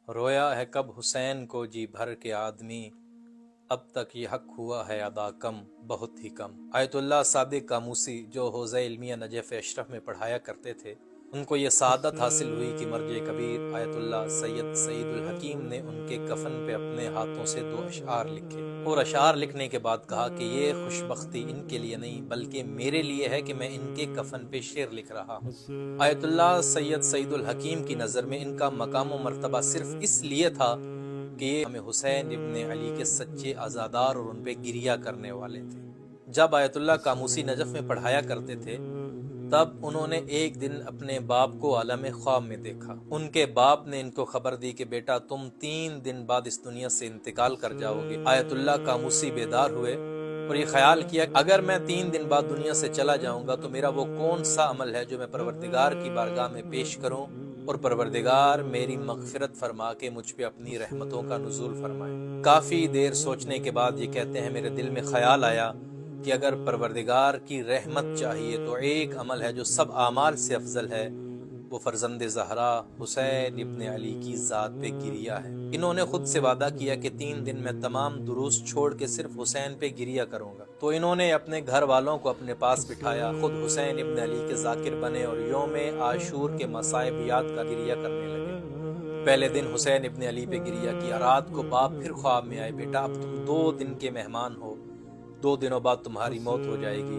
رویا ہے کب حسین کو جی بھر کے آدمی، اب تک یہ حق ہوا ہے ادا کم، بہت ہی کم۔ آیت اللہ صادق قاموسی جو حوزہ علمیہ نجف اشرف میں پڑھایا کرتے تھے، ان کو یہ سعادت حاصل ہوئی کہ مرجع کبیر آیت اللہ سید سعید الحکیم نے ان کے کفن پہ اپنے ہاتھوں سے 2 اشعار لکھے، اور اشعار لکھنے کے بعد کہا کہ یہ خوش بختی ان کے لیے نہیں بلکہ میرے لیے ہے کہ میں ان کے کفن پہ شعر لکھ رہا ہوں۔ آیت اللہ سید سعید الحکیم کی نظر میں ان کا مقام و مرتبہ صرف اس لیے تھا کہ یہ ہمیں حسین ابن علی کے سچے عزادار اور ان پہ گریہ کرنے والے تھے۔ جب آیت اللہ قاموسی نجف میں پڑھایا کرتے تھے تب انہوں نے ایک دن اپنے باپ کو عالم خواب میں دیکھا۔ ان کے باپ نے ان کو خبر دی کہ بیٹا تم 3 دن بعد اس دنیا سے انتقال کر جاؤ گے۔ آیت اللہ قاموسی بیدار ہوئے اور یہ خیال کیا کہ اگر میں 3 دن بعد دنیا سے چلا جاؤں گا تو میرا وہ کون سا عمل ہے جو میں پروردگار کی بارگاہ میں پیش کروں اور پروردگار میری مغفرت فرما کے مجھ پہ اپنی رحمتوں کا نزول فرمائے۔ کافی دیر سوچنے کے بعد یہ کہتے ہیں میرے دل میں خیال آیا کہ اگر پروردگار کی رحمت چاہیے تو ایک عمل ہے جو سب اعمال سے افضل ہے، وہ فرزند زہرا حسین ابن علی کی ذات پہ گریہ ہے۔ انہوں نے خود سے وعدہ کیا کہ 3 دن میں تمام دروس چھوڑ کے صرف حسین پہ گریہ کروں گا، تو انہوں نے اپنے گھر والوں کو اپنے پاس بٹھایا، خود حسین ابن علی کے ذاکر بنے اور یوم عاشور کے مصائب یاد کا گریہ کرنے لگے۔ پہلے دن حسین ابن علی پہ گریہ کیا، رات کو باپ پھر خواب میں آئے، بیٹا اب تم 2 دن کے مہمان ہو، 2 دنوں بعد تمہاری موت ہو جائے گی۔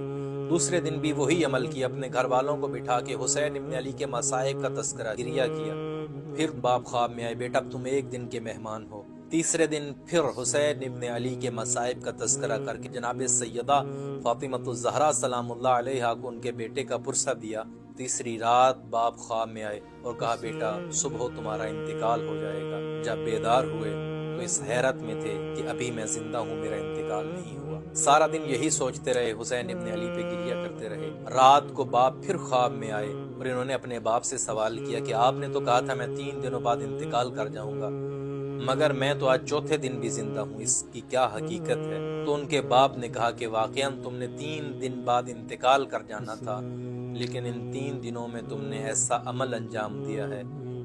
دوسرے دن بھی وہی عمل کیا، اپنے گھر والوں کو بٹھا کے حسین ابن علی کے مصائب کا تذکرہ گریہ کیا۔ پھر باپ خواب میں آئے، بیٹا اب تم 1 دن کے مہمان ہو۔ تیسرے دن پھر حسین ابن علی کے مصائب کا تذکرہ کر کے جناب سیدہ فاطمۃ الزہرا سلام اللہ علیہا کو ان کے بیٹے کا پرسہ دیا۔ تیسری رات باپ خواب میں آئے اور کہا بیٹا صبح تمہارا انتقال ہو جائے گا۔ جب بیدار ہوئے تو اس حیرت میں تھے کہ ابھی میں زندہ ہوں، میرا انتقال نہیں ہوا۔ سارا دن یہی سوچتے رہے، حسین ابن علی پہ گریہ کرتے رہے۔ رات کو باپ پھر خواب میں آئے اور انہوں نے اپنے باپ سے سوال کیا کہ آپ نے تو کہا تھا میں 3 دنوں بعد انتقال کر جاؤں گا، مگر میں تو آج چوتھے دن بھی زندہ ہوں، اس کی کیا حقیقت ہے؟ تو ان کے باپ نے کہا کہ واقعاً تم نے 3 دن بعد انتقال کر جانا تھا، لیکن ان 3 دنوں میں تم نے ایسا عمل انجام دیا ہے،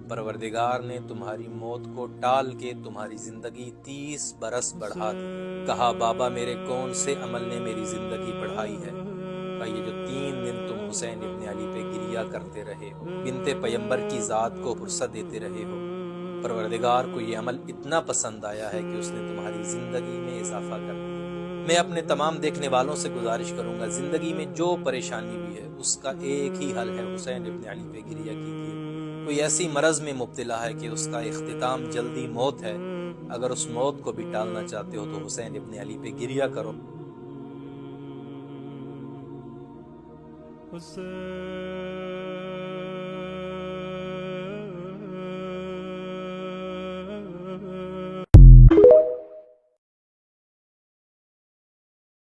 پروردگار نے تمہاری موت کو ٹال کے تمہاری زندگی 30 برس بڑھا دی۔ کہا بابا میرے کون سے عمل نے میری زندگی بڑھائی ہے؟ کہا یہ جو 3 دن تم حسین ابن علی پہ گریہ کرتے رہے ہو، بنت پیمبر کی ذات کو پرسہ دیتے رہے ہو، پروردگار کو یہ عمل اتنا پسند آیا ہے کہ اس نے تمہاری زندگی میں اضافہ کر دیا۔ میں اپنے تمام دیکھنے والوں سے گزارش کروں گا زندگی میں جو پریشانی بھی ہے اس کا ایک ہی حل ہے، حسین ابن علی پہ گریہ کیجیے۔ کوئی ایسی مرض میں مبتلا ہے کہ اس کا اختتام جلدی موت ہے، اگر اس موت کو بھی ٹالنا چاہتے ہو تو حسین ابن علی پہ گریہ کرو۔